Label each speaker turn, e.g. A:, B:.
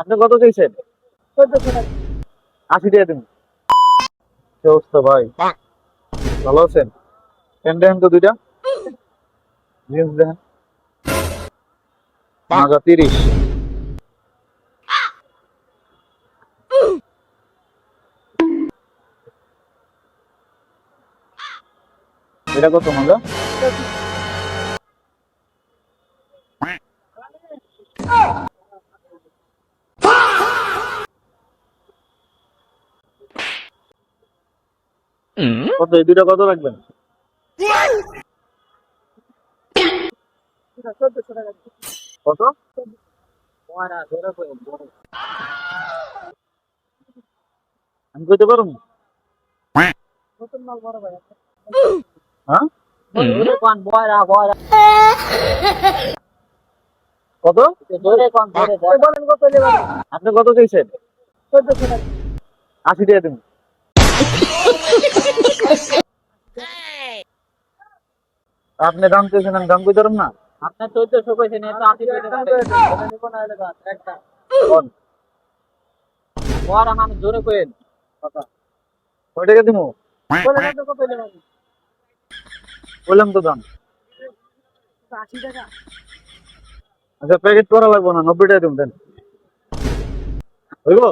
A: আপনি কত চাইছেন? 80 টাকা দিন। কি অবস্থা ভাই? ভালো আছেন? প্যান্ট দেখেন তো দুইটা, জিন্স দেখেন। মাগা 30। এটা কত মাগা? কত এই দুইটা কত রাখবেন? কত? আমি কইতে পারবো? হ্যাঁ? কত? আপনি কত চাইছেন? 80 টাকা দিন। আপনি দাম চাইছেন, আমি দাম কইতে পারবো না?
B: আপনার 1400 কইছেন, এটা 80 টাকা।
A: কোন?
B: বড় আমি জোরে কইেন কথা।
A: কয় টাকা দিমু?
B: কত নেবেন?
A: বললাম তো দাম।
B: 80 টাকা।
A: আচ্ছা প্যাকেট করা লাগবে না, 90 টাকা দিন দেন। হইব?